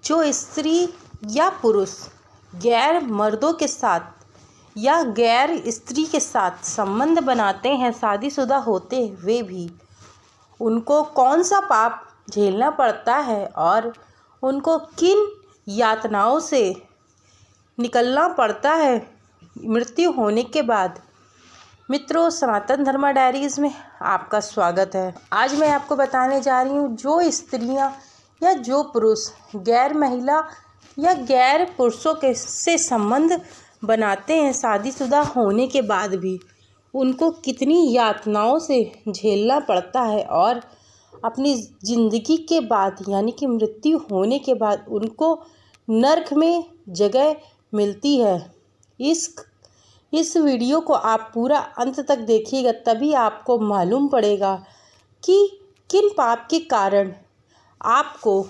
जो स्त्री या पुरुष गैर मर्दों के साथ या गैर स्त्री के साथ संबंध बनाते हैं, शादीशुदा होते हुए भी, उनको कौन सा पाप झेलना पड़ता है और उनको किन यातनाओं से निकलना पड़ता है मृत्यु होने के बाद। मित्रों, सनातन धर्मा डायरीज़ में आपका स्वागत है। आज मैं आपको बताने जा रही हूँ, जो स्त्रियाँ या जो पुरुष गैर महिला या गैर पुरुषों के से संबंध बनाते हैं, शादीशुदा होने के बाद भी उनको कितनी यातनाओं से झेलना पड़ता है और अपनी ज़िंदगी के बाद यानी कि मृत्यु होने के बाद उनको नर्क में जगह मिलती है। इस वीडियो को आप पूरा अंत तक देखिएगा, तभी आपको मालूम पड़ेगा कि किन पाप के कारण आपको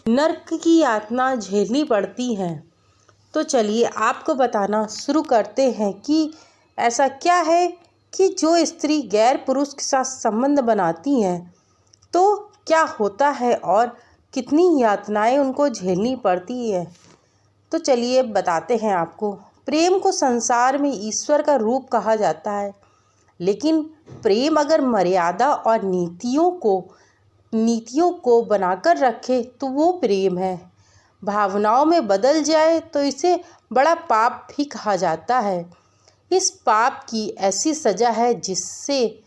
नर्क की यातना झेलनी पड़ती है। तो चलिए आपको बताना शुरू करते हैं कि ऐसा क्या है कि जो स्त्री गैर पुरुष के साथ संबंध बनाती हैं तो क्या होता है और कितनी यातनाएं उनको झेलनी पड़ती है। तो चलिए बताते हैं आपको। प्रेम को संसार में ईश्वर का रूप कहा जाता है, लेकिन प्रेम अगर मर्यादा और नीतियों को बनाकर रखे तो वो प्रेम है। भावनाओं में बदल जाए तो इसे बड़ा पाप भी कहा जाता है। इस पाप की ऐसी सज़ा है जिससे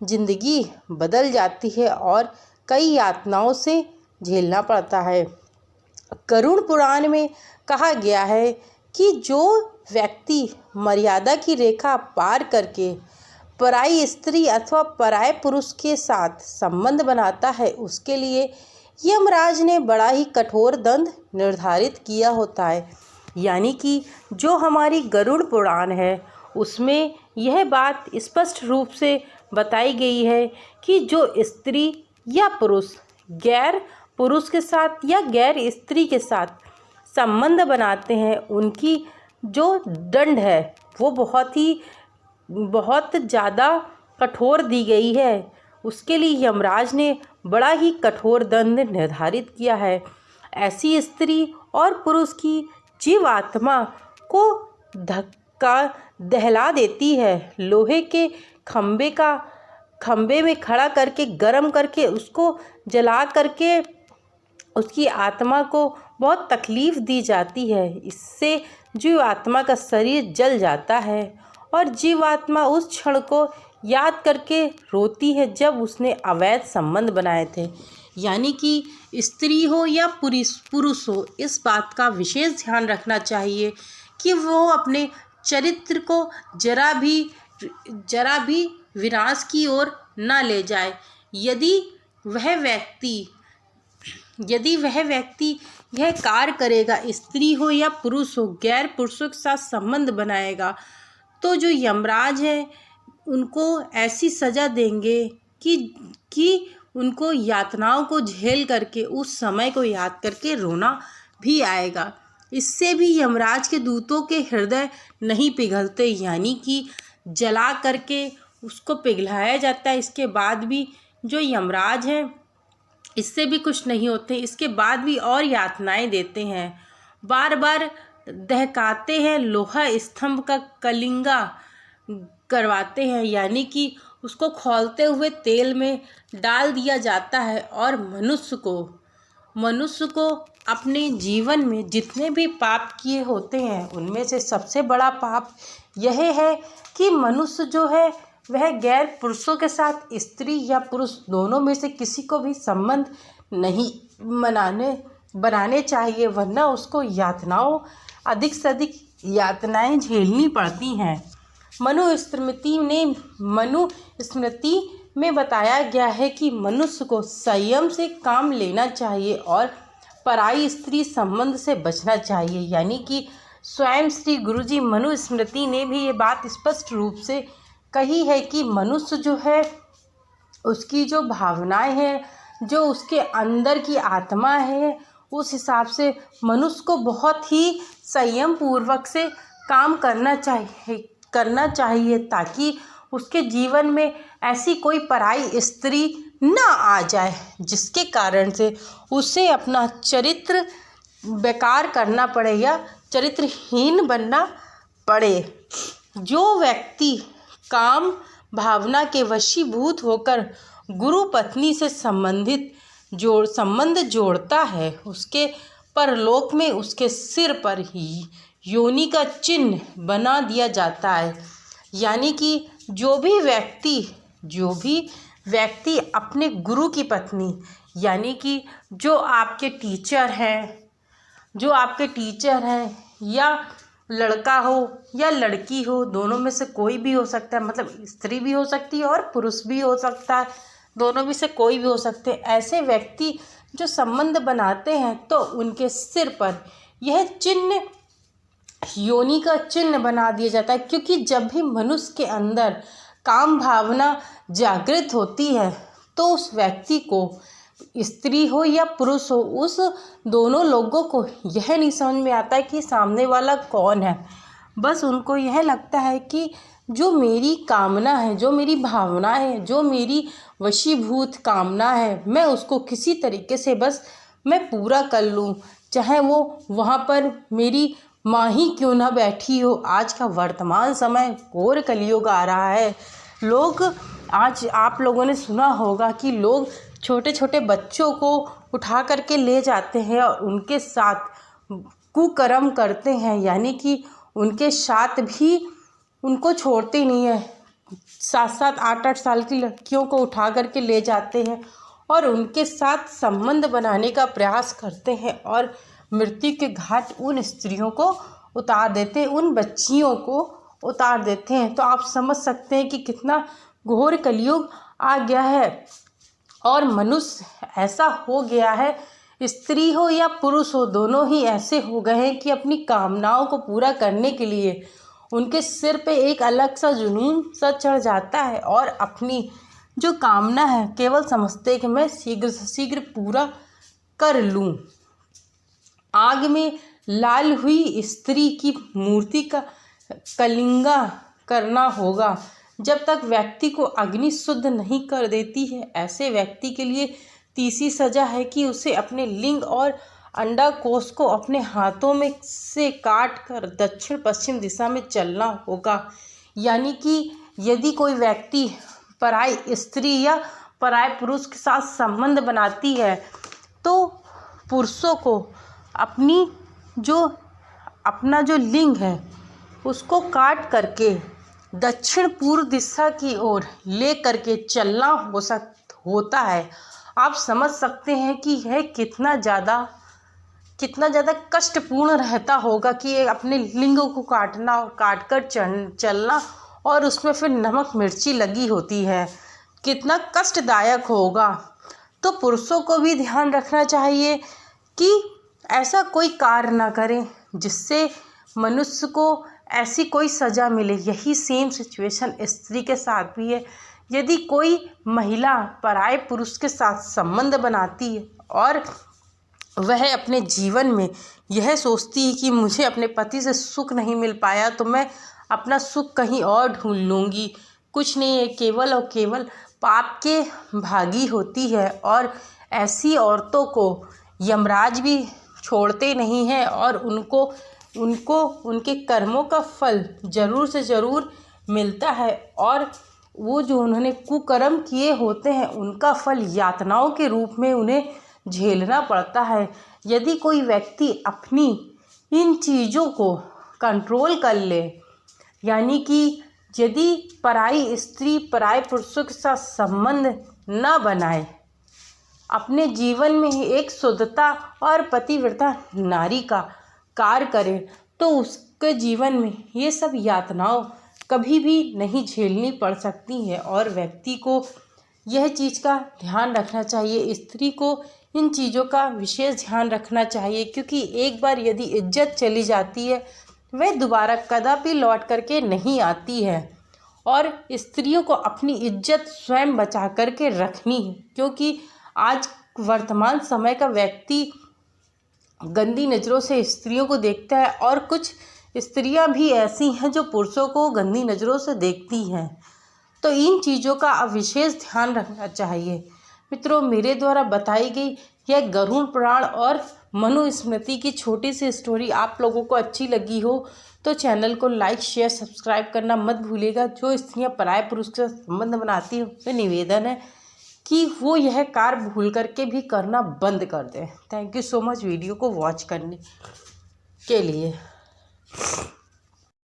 जिंदगी बदल जाती है और कई यातनाओं से झेलना पड़ता है। गरुड़ पुराण में कहा गया है कि जो व्यक्ति मर्यादा की रेखा पार करके पराई स्त्री अथवा पराये पुरुष के साथ संबंध बनाता है, उसके लिए यमराज ने बड़ा ही कठोर दंड निर्धारित किया होता है। यानी कि जो हमारी गरुड़ पुराण है उसमें यह बात स्पष्ट रूप से बताई गई है कि जो स्त्री या पुरुष गैर पुरुष के साथ या गैर स्त्री के साथ संबंध बनाते हैं, उनकी जो दंड है वो बहुत ज़्यादा कठोर दी गई है। उसके लिए यमराज ने बड़ा ही कठोर दंड निर्धारित किया है। ऐसी स्त्री और पुरुष की जीवात्मा को धक्का दहला देती है। लोहे के खंबे में खड़ा करके गर्म करके उसको जला करके उसकी आत्मा को बहुत तकलीफ़ दी जाती है। इससे जीवात्मा का शरीर जल जाता है और जीवात्मा उस क्षण को याद करके रोती है जब उसने अवैध संबंध बनाए थे। यानी कि स्त्री हो या पुरुष हो, इस बात का विशेष ध्यान रखना चाहिए कि वो अपने चरित्र को जरा भी विनाश की ओर न ले जाए। यदि वह व्यक्ति यह कार्य करेगा, स्त्री हो या पुरुष हो, गैर पुरुषों के साथ संबंध बनाएगा, तो जो यमराज है उनको ऐसी सज़ा देंगे कि उनको यातनाओं को झेल करके उस समय को याद करके रोना भी आएगा। इससे भी यमराज के दूतों के हृदय नहीं पिघलते, यानी कि जला करके उसको पिघलाया जाता है। इसके बाद भी जो यमराज है इससे भी कुछ नहीं होते, इसके बाद भी और यातनाएं देते हैं। बार बार दहकाते हैं, लोहा स्तंभ का कलिंगा करवाते हैं, यानी कि उसको खौलते हुए तेल में डाल दिया जाता है। और मनुष्य को अपने जीवन में जितने भी पाप किए होते हैं उनमें से सबसे बड़ा पाप यह है कि मनुष्य जो है वह गैर पुरुषों के साथ स्त्री या पुरुष दोनों में से किसी को भी संबंध नहीं बनाने चाहिए, वरना उसको अधिक से अधिक यातनाएं झेलनी पड़ती हैं। मनुस्मृति में बताया गया है कि मनुष्य को संयम से काम लेना चाहिए और पराई स्त्री संबंध से बचना चाहिए। यानी कि स्वयं श्री गुरुजी मनुस्मृति ने भी ये बात स्पष्ट रूप से कही है कि मनुष्य जो है उसकी जो भावनाएं हैं, जो उसके अंदर की आत्मा है, उस हिसाब से मनुष्य को बहुत ही संयम पूर्वक से काम करना चाहिए ताकि उसके जीवन में ऐसी कोई पराई स्त्री ना आ जाए, जिसके कारण से उसे अपना चरित्र बेकार करना पड़े या चरित्रहीन बनना पड़े। जो व्यक्ति काम भावना के वशीभूत होकर गुरु पत्नी से संबंध जोड़ता है, उसके परलोक में उसके सिर पर ही योनि का चिन्ह बना दिया जाता है। यानी कि जो भी व्यक्ति अपने गुरु की पत्नी, यानी कि जो आपके टीचर हैं या लड़का हो या लड़की हो, दोनों में से कोई भी हो सकता है, मतलब स्त्री भी हो सकती है और पुरुष भी हो सकता है, दोनों में से कोई भी हो सकते हैं। ऐसे व्यक्ति जो संबंध बनाते हैं तो उनके सिर पर यह चिन्ह, योनि का चिन्ह बना दिया जाता है, क्योंकि जब भी मनुष्य के अंदर काम भावना जागृत होती है तो उस व्यक्ति को, स्त्री हो या पुरुष हो, उस दोनों लोगों को यह नहीं समझ में आता है कि सामने वाला कौन है। बस उनको यह लगता है कि जो मेरी कामना है, जो मेरी भावना है, जो मेरी वशीभूत कामना है, मैं उसको किसी तरीके से बस मैं पूरा कर लूँ, चाहे वो वहाँ पर मेरी माँ ही क्यों ना बैठी हो। आज का वर्तमान समय घोर कलयुग आ रहा है। आज आप लोगों ने सुना होगा कि लोग छोटे छोटे बच्चों को उठा करके ले जाते हैं और उनके साथ कुकर्म करते हैं, यानी कि उनके साथ भी उनको छोड़ते नहीं है। 7-7 8-8 साल की लड़कियों को उठा करके ले जाते हैं और उनके साथ संबंध बनाने का प्रयास करते हैं और मृत्यु के घाट उन स्त्रियों को उतार देते हैं, उन बच्चियों को उतार देते हैं। तो आप समझ सकते हैं कि कितना घोर कलयुग आ गया है और मनुष्य ऐसा हो गया है, स्त्री हो या पुरुष हो, दोनों ही ऐसे हो गए हैं कि अपनी कामनाओं को पूरा करने के लिए उनके सिर पे एक अलग सा जुनून सा चढ़ जाता है और अपनी जो कामना है केवल समझते हैं कि मैं शीघ्र से शीघ्र पूरा कर लूँ। आग में लाल हुई स्त्री की मूर्ति का कलिंगा करना होगा जब तक व्यक्ति को अग्नि शुद्ध नहीं कर देती है। ऐसे व्यक्ति के लिए तीसरी सजा है कि उसे अपने लिंग और अंडाकोश को अपने हाथों में से काट कर दक्षिण पश्चिम दिशा में चलना होगा। यानी कि यदि कोई व्यक्ति पराई स्त्री या पराये पुरुष के साथ संबंध बनाती है तो पुरुषों को अपना जो लिंग है उसको काट करके दक्षिण पूर्व दिशा की ओर ले करके चलना होता है। आप समझ सकते हैं कि यह कितना ज़्यादा कष्टपूर्ण रहता होगा कि अपने लिंग को काटना और काट कर चलना, और उसमें फिर नमक मिर्ची लगी होती है, कितना कष्टदायक होगा। तो पुरुषों को भी ध्यान रखना चाहिए कि ऐसा कोई कार्य ना करें जिससे मनुष्य को ऐसी कोई सज़ा मिले। यही सेम सिचुएशन स्त्री के साथ भी है। यदि कोई महिला पराये पुरुष के साथ संबंध बनाती है और वह अपने जीवन में यह सोचती है कि मुझे अपने पति से सुख नहीं मिल पाया तो मैं अपना सुख कहीं और ढूंढ लूँगी, कुछ नहीं है, केवल और केवल पाप के भागी होती है। और ऐसी औरतों को यमराज भी छोड़ते नहीं हैं और उनको उनके कर्मों का फल ज़रूर से ज़रूर मिलता है, और वो जो उन्होंने कुकर्म किए होते हैं उनका फल यातनाओं के रूप में उन्हें झेलना पड़ता है। यदि कोई व्यक्ति अपनी इन चीज़ों को कंट्रोल कर ले, यानी कि यदि पराई स्त्री पराये पुरुषों के साथ संबंध न बनाए, अपने जीवन में ही एक शुद्धता और पतिव्रता नारी का कार्य करे, तो उसके जीवन में ये सब यातनाओं कभी भी नहीं झेलनी पड़ सकती है। और व्यक्ति को यह चीज़ का ध्यान रखना चाहिए, स्त्री को इन चीज़ों का विशेष ध्यान रखना चाहिए, क्योंकि एक बार यदि इज्जत चली जाती है वह दोबारा कदापि लौट करके नहीं आती है। और स्त्रियों को अपनी इज्जत स्वयं बचा करके रखनी है, क्योंकि आज वर्तमान समय का व्यक्ति गंदी नज़रों से स्त्रियों को देखता है और कुछ स्त्रियां भी ऐसी हैं जो पुरुषों को गंदी नज़रों से देखती हैं। तो इन चीज़ों का विशेष ध्यान रखना चाहिए। मित्रों, मेरे द्वारा बताई गई यह गरुड़ पुराण और मनुस्मृति की छोटी सी स्टोरी आप लोगों को अच्छी लगी हो तो चैनल को लाइक शेयर सब्सक्राइब करना मत भूलिएगा। जो स्त्रियां पराये पुरुष के साथ संबंध बनाती हैं उनसे निवेदन है कि वो यह कार्य भूल करके भी करना बंद कर दें। Thank you so much video को वॉच करने के लिए।